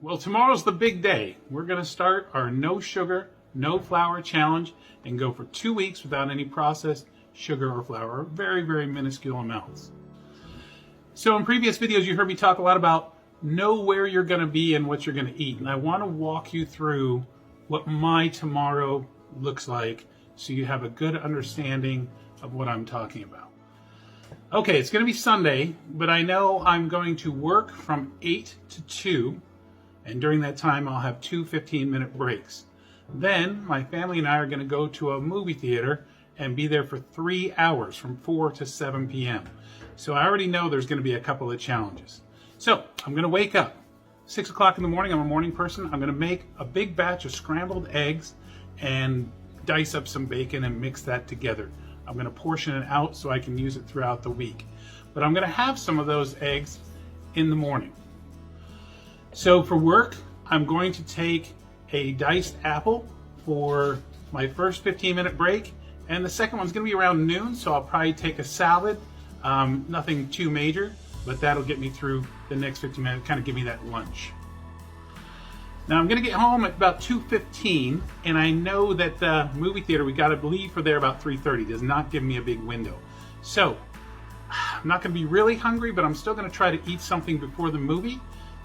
Well, tomorrow's the big day. We're going to start our no sugar, no flour challenge and go for 2 weeks without any processed sugar or flour, or very, very minuscule amounts. So in previous videos, you heard me talk a lot about know where you're going to be and what you're going to eat. And I want to walk you through what my tomorrow looks like so you have a good understanding of what I'm talking about. Okay, it's going to be Sunday, but I know I'm going to work from 8 to 2. And during that time, I'll have 2 15-minute breaks. Then my family and I are going to go to a movie theater and be there for 3 hours from 4 to 7 p.m. So I already know there's going to be a couple of challenges. So I'm going to wake up 6 o'clock in the morning. I'm a morning person. I'm going to make a big batch of scrambled eggs and dice up some bacon and mix that together. I'm going to portion it out so I can use it throughout the week. But I'm going to have some of those eggs in the morning. So for work, I'm going to take a diced apple for my first 15-minute break, and the second one's going to be around noon, so I'll probably take a salad, nothing too major, but that'll get me through the next 15 minutes, kind of give me that lunch. Now I'm going to get home at about 2:15, and I know that the movie theater, we got to leave for there about 3:30, does not give me a big window. So I'm not going to be really hungry, but I'm still going to try to eat something before the movie.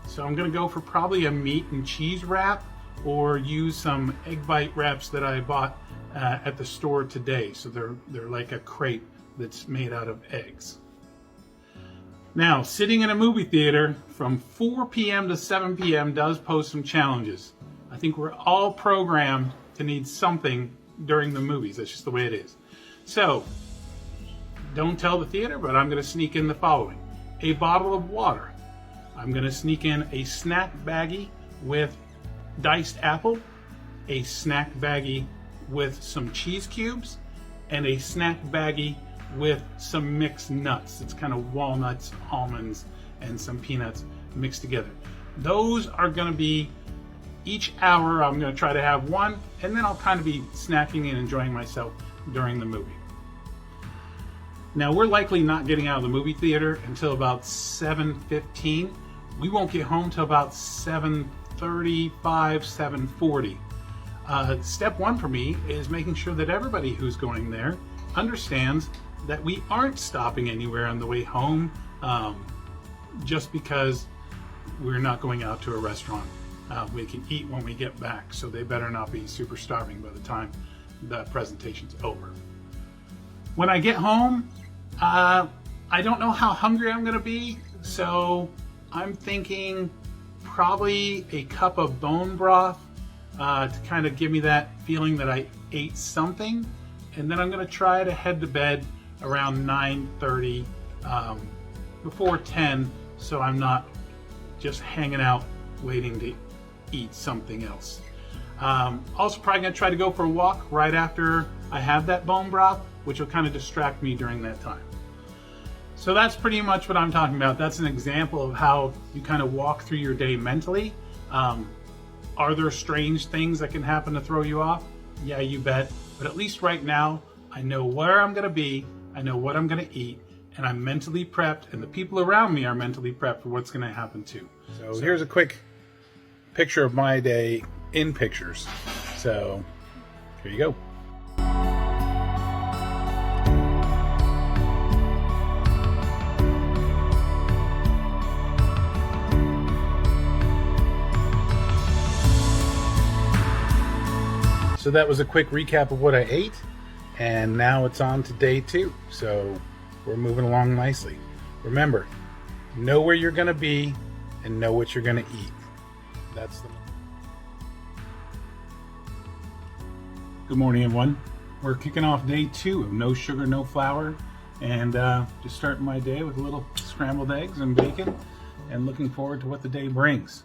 So I'm going to go for probably a meat and cheese wrap or use some egg bite wraps that I bought at the store today. So they're like a crepe that's made out of eggs. Now, sitting in a movie theater from 4 p.m. to 7 p.m. does pose some challenges. I think we're all programmed to need something during the movies. That's just the way it is. So don't tell the theater, but I'm going to sneak in the following. A bottle of water. I'm going to sneak in a snack baggie with diced apple, a snack baggie with some cheese cubes, and a snack baggie with some mixed nuts. It's kind of walnuts, almonds, and some peanuts mixed together. Those are going to be each hour. I'm going to try to have one, and then I'll kind of be snacking and enjoying myself during the movie. Now, we're likely not getting out of the movie theater until about 7:15. We won't get home till about 7:35, 7:40. Step one for me is making sure that everybody who's going there understands that we aren't stopping anywhere on the way home just because we're not going out to a restaurant. We can eat when we get back, so they better not be super starving by the time the presentation's over. When I get home, I don't know how hungry I'm going to be, so I'm thinking probably a cup of bone broth to kind of give me that feeling that I ate something. And then I'm going to try to head to bed around 9:30, before 10, so I'm not just hanging out waiting to eat something else. Also probably going to try to go for a walk right after I have that bone broth, which will kind of distract me during that time. So that's pretty much what I'm talking about. That's an example of how you kind of walk through your day mentally. Are there strange things that can happen to throw you off? Yeah, you bet. But at least right now, I know where I'm going to be, I know what I'm going to eat, and I'm mentally prepped, and the people around me are mentally prepped for what's going to happen too. So here's a quick picture of my day in pictures. So here you go. So that was a quick recap of what I ate, and now it's on to day 2. So we're moving along nicely. Remember, know where you're going to be and know what you're going to eat. That's the. Good morning, everyone. We're kicking off day 2 of no sugar, no flour, and just starting my day with a little scrambled eggs and bacon, and looking forward to what the day brings.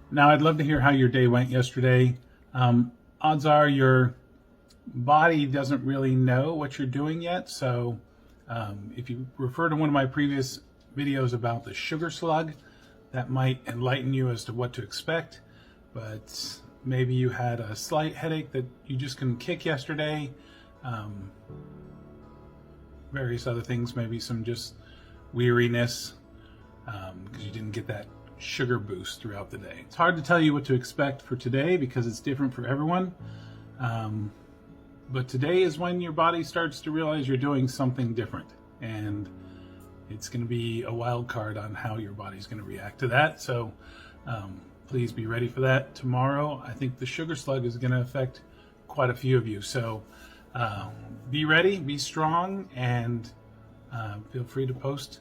Now, I'd love to hear how your day went yesterday. Odds are your body doesn't really know what you're doing yet. So if you refer to one of my previous videos about the sugar slug, that might enlighten you as to what to expect. But maybe you had a slight headache that you just couldn't kick yesterday. Various other things, maybe some just weariness because you didn't get that sugar boost throughout the day. It's hard to tell you what to expect for today because it's different for everyone. But today is when your body starts to realize you're doing something different, and it's going to be a wild card on how your body's going to react to that. So please be ready for that. Tomorrow, I think the sugar slug is going to affect quite a few of you. So be ready, be strong, and feel free to post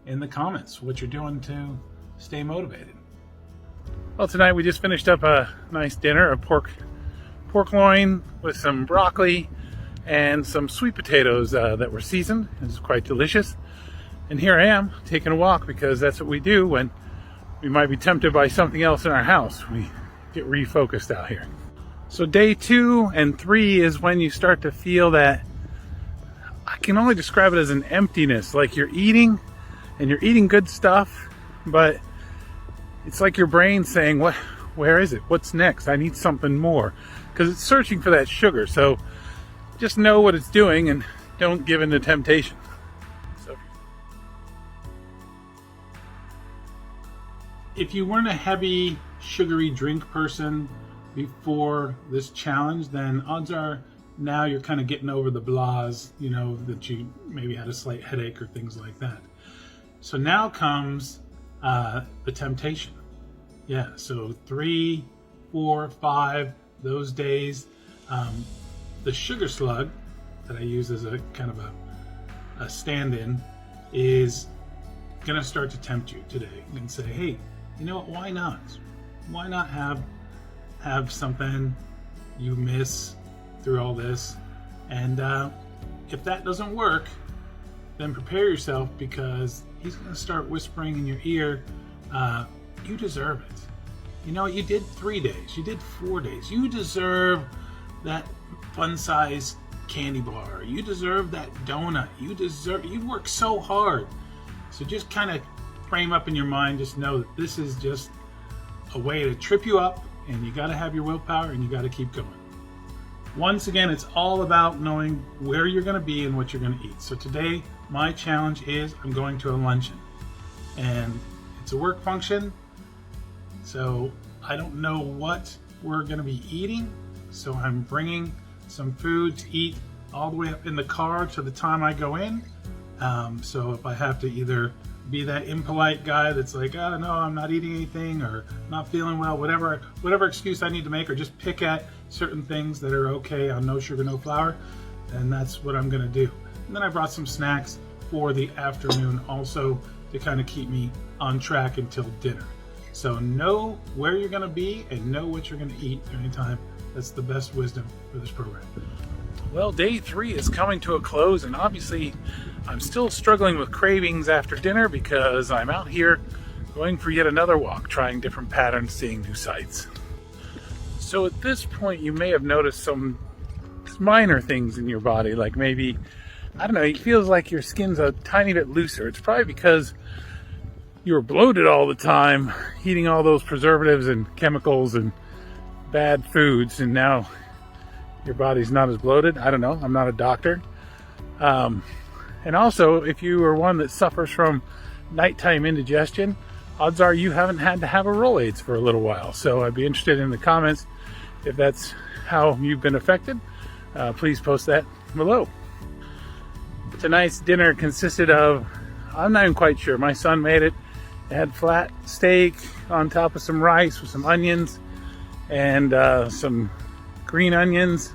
in the comments what you're doing to stay motivated. Well, tonight we just finished up a nice dinner, a pork loin with some broccoli and some sweet potatoes that were seasoned. It was quite delicious. And here I am taking a walk because that's what we do when we might be tempted by something else in our house. We get refocused out here. So day 2 and 3 is when you start to feel that, I can only describe it as an emptiness, like you're eating and you're eating good stuff, but it's like your brain saying, where is it? What's next? I need something more. Because it's searching for that sugar. So just know what it's doing and don't give in to temptation. So if you weren't a heavy sugary drink person before this challenge, then odds are now you're kind of getting over the blahs, you know, that you maybe had a slight headache or things like that. So now comes the temptation. Yeah, so 3, 4, 5, those days, the sugar slug that I use as a kind of a stand-in is gonna start to tempt you today and say, hey, you know what, why not? Why not have something you miss through all this? And if that doesn't work, then prepare yourself, because he's gonna start whispering in your ear, you deserve it. You know, you did 3 days, you did 4 days. You deserve that fun-size candy bar. You deserve that donut. You work so hard. So just kind of frame up in your mind, just know that this is just a way to trip you up, and you got to have your willpower and you got to keep going. Once again, it's all about knowing where you're going to be and what you're going to eat. So today, my challenge is I'm going to a luncheon, and it's a work function. So I don't know what we're going to be eating, so I'm bringing some food to eat all the way up in the car to the time I go in. So if I have to either be that impolite guy that's like, oh no, I'm not eating anything, or not feeling well, whatever excuse I need to make, or just pick at certain things that are okay on no sugar, no flour, and that's what I'm going to do. And then I brought some snacks for the afternoon also to kind of keep me on track until dinner. So know where you're going to be and know what you're going to eat during time. That's the best wisdom for this program. Well, day 3 is coming to a close, and obviously I'm still struggling with cravings after dinner because I'm out here going for yet another walk, trying different patterns, seeing new sights. So at this point, you may have noticed some minor things in your body, like maybe, I don't know, it feels like your skin's a tiny bit looser. It's probably because you were bloated all the time, eating all those preservatives and chemicals and bad foods, and now your body's not as bloated. I don't know, I'm not a doctor. And also, if you are one that suffers from nighttime indigestion, odds are you haven't had to have a Rolaids for a little while. So I'd be interested in the comments if that's how you've been affected. Please post that below. Tonight's dinner consisted of, I'm not even quite sure, my son made it. It had flat steak on top of some rice with some onions and some green onions.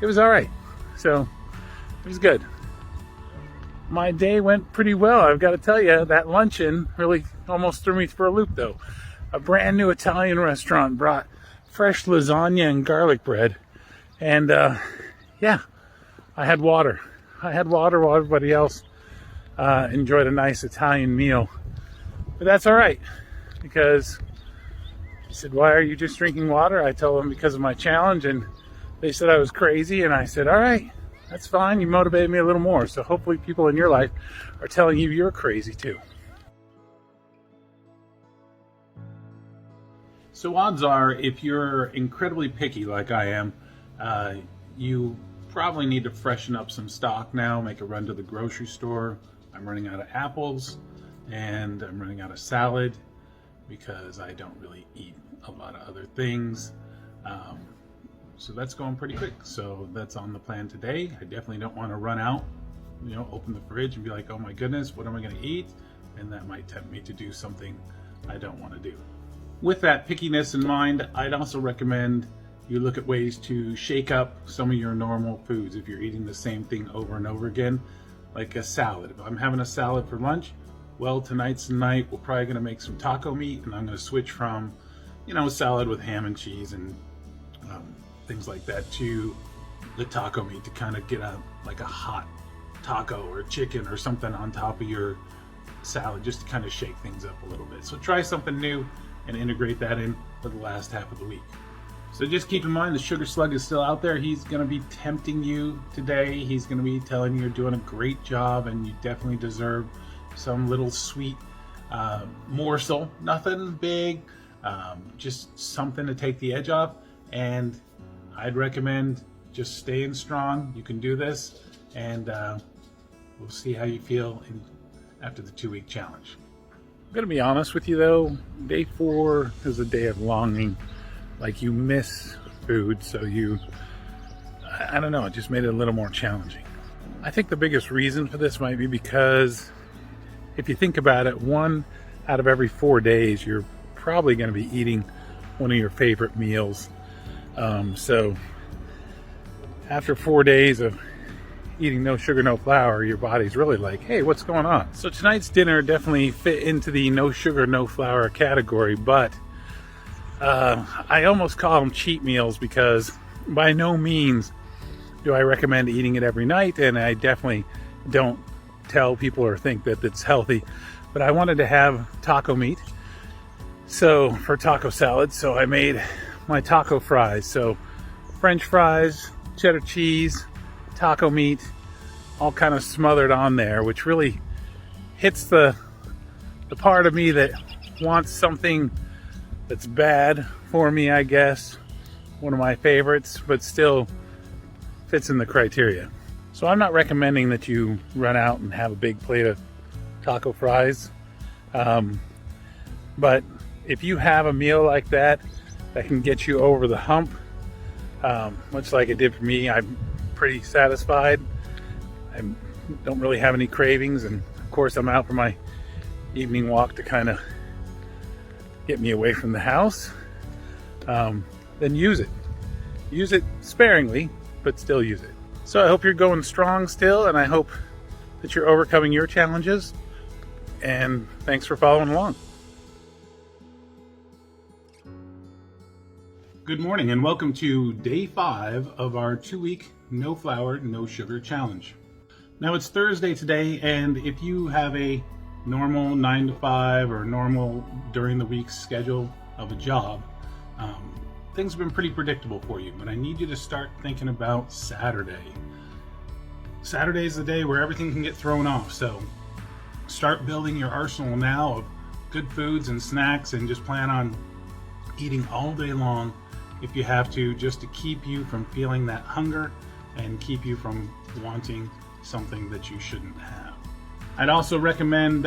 It was all right. So it was good. My day went pretty well. I've got to tell you, that luncheon really almost threw me for a loop though. A brand new Italian restaurant brought fresh lasagna and garlic bread. And yeah, I had water. While everybody else enjoyed a nice Italian meal. But that's all right, because he said, why are you just drinking water? I told them because of my challenge, and they said I was crazy, and I said, all right, that's fine. You motivated me a little more. So hopefully people in your life are telling you you're crazy too. So odds are, if you're incredibly picky like I am, you probably need to freshen up some stock now, make a run to the grocery store. I'm running out of apples, and I'm running out of salad because I don't really eat a lot of other things. So that's going pretty quick. So that's on the plan today. I definitely don't want to run out, open the fridge and be like, oh my goodness, what am I going to eat? And that might tempt me to do something I don't want to do. With that pickiness in mind, I'd also recommend you look at ways to shake up some of your normal foods if you're eating the same thing over and over again, like a salad. If I'm having a salad for lunch, well, tonight's the night we're probably going to make some taco meat, and I'm going to switch from, salad with ham and cheese and things like that to the taco meat to kind of get a hot taco or chicken or something on top of your salad, just to kind of shake things up a little bit. So try something new and integrate that in for the last half of the week. So just keep in mind the sugar slug is still out there. He's going to be tempting you today. He's going to be telling you you're doing a great job and you definitely deserve some little sweet morsel. Nothing big, just something to take the edge off. And I'd recommend just staying strong. You can do this, and we'll see how you feel after the 2-week challenge. I'm gonna be honest with you though, day 4 is a day of longing. Like, you miss food, so I don't know, it just made it a little more challenging. I think the biggest reason for this might be because if you think about it, 1 out of every 4 days, you're probably gonna be eating one of your favorite meals. So after 4 days of eating no sugar, no flour, your body's really like, hey, what's going on? So tonight's dinner definitely fit into the no sugar, no flour category, but I almost call them cheat meals because by no means do I recommend eating it every night, and I definitely don't tell people or think that it's healthy. But I wanted to have taco meat for taco salad, so I made my taco fries. So French fries, cheddar cheese, taco meat, all kind of smothered on there, which really hits the part of me that wants something that's bad for me, I guess. One of my favorites, but still fits in the criteria. So I'm not recommending that you run out and have a big plate of taco fries. But if you have a meal like that can get you over the hump, much like it did for me, I'm pretty satisfied. I don't really have any cravings, and of course I'm out for my evening walk to kind of get me away from the house. Then use it. Use it sparingly, but still use it. So I hope you're going strong still, and I hope that you're overcoming your challenges, and thanks for following along. Good morning and welcome to day 5 of our 2-week no flour, no sugar challenge. Now it's Thursday today, and if you have a normal 9 to 5 or normal during the week schedule of a job, things have been pretty predictable for you, but I need you to start thinking about Saturday. Saturday is the day where everything can get thrown off, so start building your arsenal now of good foods and snacks, and just plan on eating all day long if you have to, just to keep you from feeling that hunger and keep you from wanting something that you shouldn't have. I'd also recommend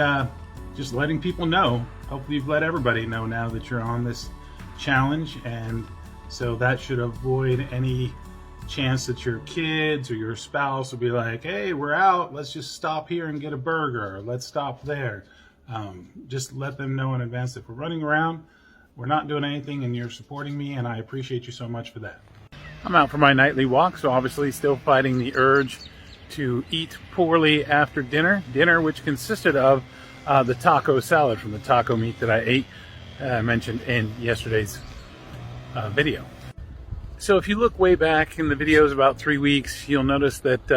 just letting people know. Hopefully you've let everybody know now that you're on this challenge, and so that should avoid any chance that your kids or your spouse will be like, hey, we're out, let's just stop here and get a burger, or let's stop there. Just let them know in advance that we're running around, we're not doing anything, and you're supporting me, and I appreciate you so much for that. I'm out for my nightly walk, so obviously still fighting the urge to eat poorly after dinner, which consisted of the taco salad from the taco meat that I ate, mentioned in yesterday's video. So if you look way back in the videos about 3 weeks, you'll notice that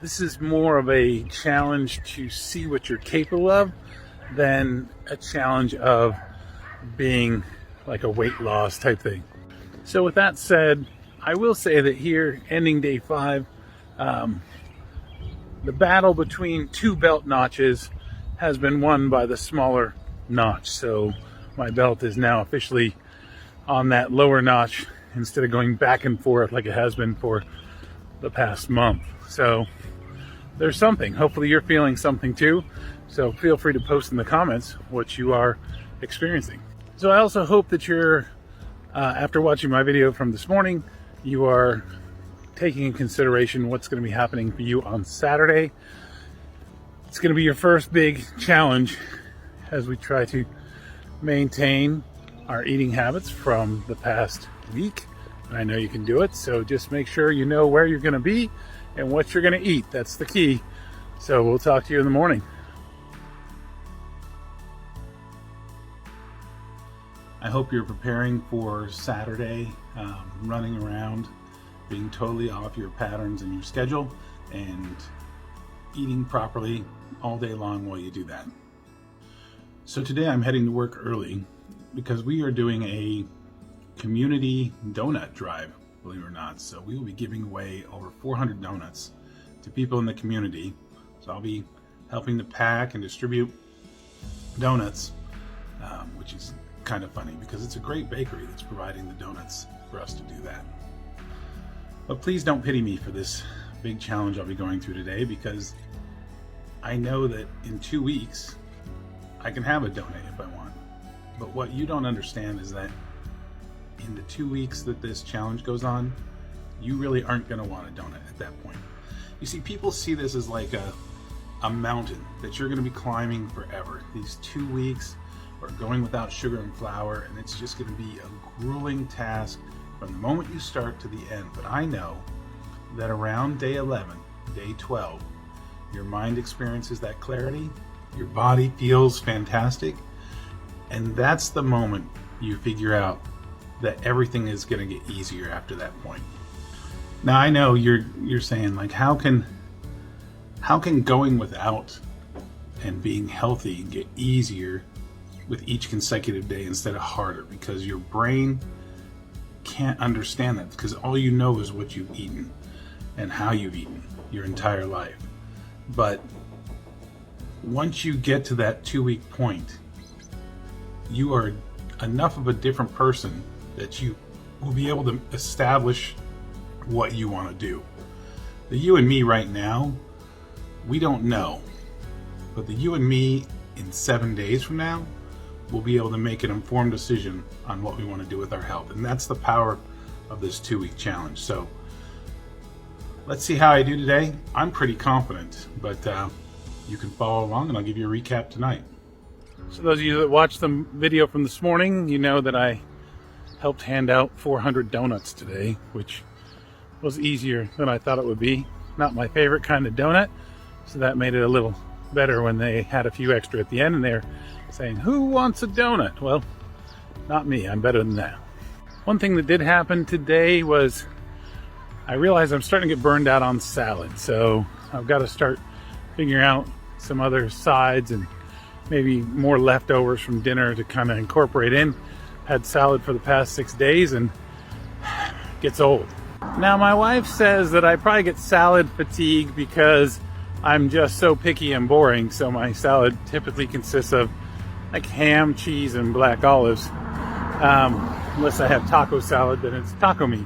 this is more of a challenge to see what you're capable of than a challenge of being like a weight loss type thing. So with that said, I will say that here, ending day 5, the battle between 2 belt notches has been won by the smaller notch. So my belt is now officially on that lower notch instead of going back and forth like it has been for the past month. So there's something. Hopefully you're feeling something too. So feel free to post in the comments what you are experiencing. So I also hope that you're, after watching my video from this morning, you are taking in consideration what's going to be happening for you on Saturday. It's going to be your first big challenge as we try to maintain our eating habits from the past week. And I know you can do it, so just make sure you know where you're going to be and what you're going to eat. That's the key. So we'll talk to you in the morning. I hope you're preparing for Saturday, running around, being totally off your patterns and your schedule, and eating properly all day long while you do that. So today I'm heading to work early because we are doing a community donut drive, believe it or not. So we will be giving away over 400 donuts to people in the community. So I'll be helping to pack and distribute donuts, which is kind of funny because it's a great bakery that's providing the donuts for us to do that. But please don't pity me for this big challenge I'll be going through today, because I know that in 2 weeks I can have a donut if I want. But what you don't understand is that in the 2 weeks that this challenge goes on, you really aren't going to want a donut at that point. You see, people see this as like a mountain that you're going to be climbing forever. These 2 weeks are going without sugar and flour, and it's just going to be a grueling task from the moment you start to the end. But I know that around day 11, day 12, your mind experiences that clarity, your body feels fantastic, and that's the moment you figure out that everything is going to get easier after that point. Now I know you're saying, like, how can going without and being healthy get easier with each consecutive day instead of harder? Because your brain can't understand that, because all you know is what you've eaten and how you've eaten your entire life. But once you get to that 2 week point, you are enough of a different person that you will be able to establish what you want to do. The you and me right now, we don't know, but the you and me in 7 days from now will be able to make an informed decision on what we want to do with our health. And that's the power of this 2 week challenge. So let's see how I do today. I'm pretty confident, but you can follow along and I'll give you a recap tonight. So those of you that watched the video from this morning, you know that I helped hand out 400 donuts today, which was easier than I thought it would be. Not my favorite kind of donut, so that made it a little better when they had a few extra at the end and they're saying, who wants a donut? Well, not me, I'm better than that. One thing that did happen today was I realized I'm starting to get burned out on salad, so I've got to start figuring out some other sides and maybe more leftovers from dinner to kind of incorporate in. Had salad for the past 6 days and it gets old. Now my wife says that I probably get salad fatigue because I'm just so picky and boring, so my salad typically consists of like ham, cheese, and black olives. Unless I have taco salad, then it's taco meat.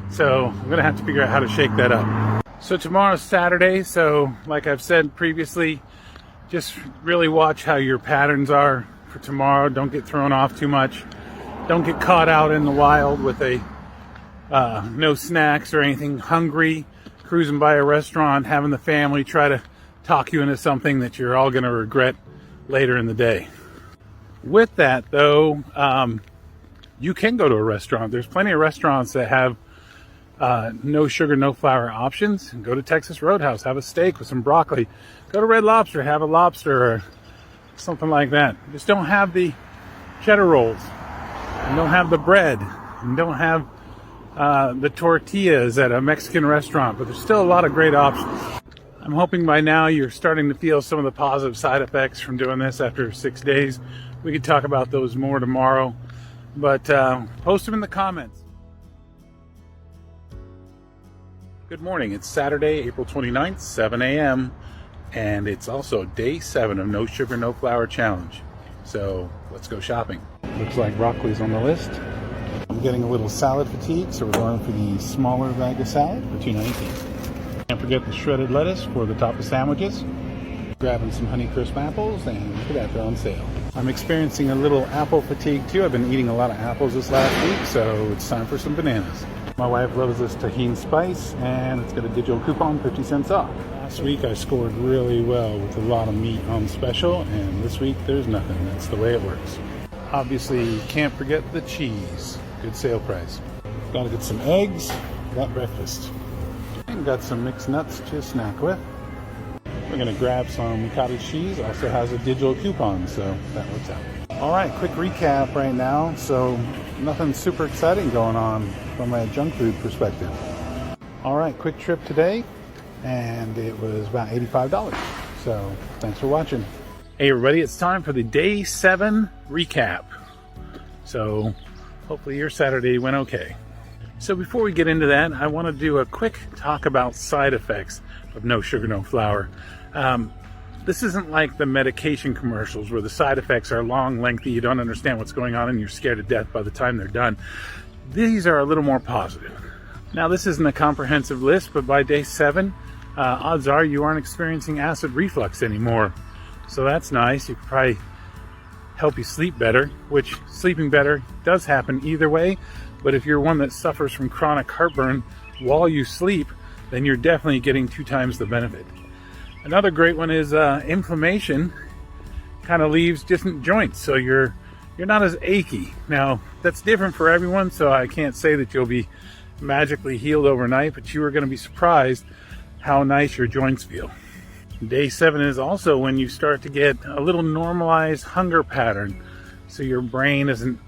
So I'm gonna have to figure out how to shake that up. So tomorrow's Saturday, so like I've said previously, just really watch how your patterns are for tomorrow. Don't get thrown off too much. Don't get caught out in the wild with a no snacks or anything, hungry, cruising by a restaurant, having the family try to talk you into something that you're all going to regret later in the day. With that though, you can go to a restaurant. There's plenty of restaurants that have no sugar, no flour options. Go to Texas Roadhouse, have a steak with some broccoli. Go to Red Lobster, have a lobster or something like that. Just don't have the cheddar rolls, and don't have the bread, and don't have the tortillas at a Mexican restaurant, but there's still a lot of great options. I'm hoping by now you're starting to feel some of the positive side effects from doing this after 6 days. We could talk about those more tomorrow, but post them in the comments. Good morning. It's Saturday, April 29th, 7 a.m. and it's also day 7 of No Sugar, No Flour Challenge. So let's go shopping. Looks like broccoli's on the list. I'm getting a little salad fatigue, so we're going for the smaller bag of salad for $2.19. Can't forget the shredded lettuce for the top of sandwiches. Grabbing some Honeycrisp apples, and look at that, they're on sale. I'm experiencing a little apple fatigue too. I've been eating a lot of apples this last week, so it's time for some bananas. My wife loves this tahini spice, and it's got a digital coupon, 50 cents off. Last week I scored really well with a lot of meat on special, and this week there's nothing. That's the way it works. Obviously, can't forget the cheese. Good sale price. Gotta get some eggs for that breakfast. And got some mixed nuts to snack with. We're gonna grab some cottage cheese. Also has a digital coupon, so that works out. All right, quick recap right now. So nothing super exciting going on from a junk food perspective. All right, quick trip today, and it was about $85. So thanks for watching. Hey everybody, it's time for the day 7 recap. So hopefully your Saturday went okay. So before we get into that, I want to do a quick talk about side effects of no sugar, no flour. This isn't like the medication commercials where the side effects are long, lengthy, you don't understand what's going on, and you're scared to death by the time they're done. These are a little more positive. Now, this isn't a comprehensive list, but by day 7, odds are you aren't experiencing acid reflux anymore. So that's nice. You could probably help you sleep better, which sleeping better does happen either way. But if you're one that suffers from chronic heartburn while you sleep, then you're definitely getting 2 times the benefit. Another great one is inflammation kind of leaves distant joints, so you're not as achy. Now, that's different for everyone, so I can't say that you'll be magically healed overnight, but you are going to be surprised how nice your joints feel. Day 7 is also when you start to get a little normalized hunger pattern, so your brain isn't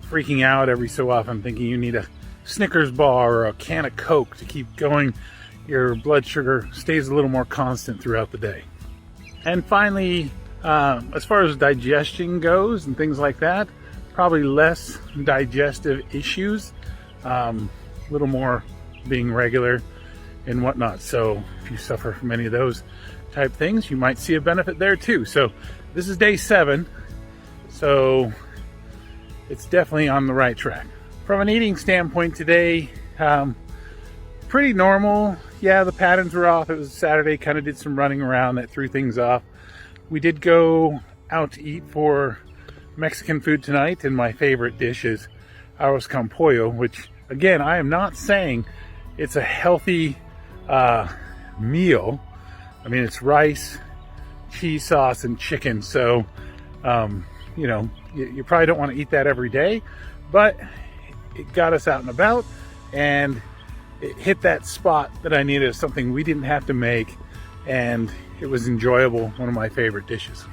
freaking out every so often thinking you need a Snickers bar or a can of Coke to keep going. Your blood sugar stays a little more constant throughout the day. And finally, as far as digestion goes and things like that, probably less digestive issues, a little more being regular and whatnot. So if you suffer from any of those type things, you might see a benefit there too. So this is day 7, so it's definitely on the right track. From an eating standpoint today, pretty normal. Yeah, the patterns were off. It was Saturday, kind of did some running around that threw things off. We did go out to eat for Mexican food tonight, and my favorite dish is arroz con pollo, which again, I am not saying it's a healthy meal. I mean, it's rice, cheese sauce, and chicken. So, you know, you probably don't want to eat that every day, but it got us out and about, and it hit that spot that I needed, something we didn't have to make, and it was enjoyable, one of my favorite dishes.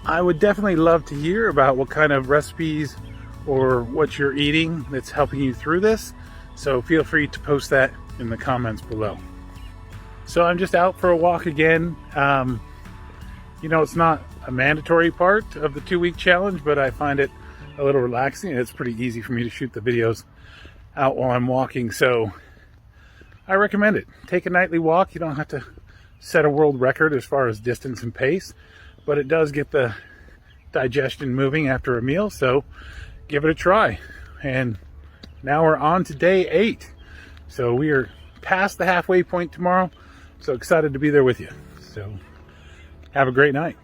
I would definitely love to hear about what kind of recipes or what you're eating that's helping you through this, so feel free to post that in the comments below. So I'm just out for a walk again. You know, it's not a mandatory part of the 2-week challenge, but I find it a little relaxing, and it's pretty easy for me to shoot the videos out while I'm walking, so I recommend it. Take a nightly walk. You don't have to set a world record as far as distance and pace, but it does get the digestion moving after a meal, so give it a try. And now we're on to day 8. So we are past the halfway point tomorrow, so excited to be there with you. So have a great night.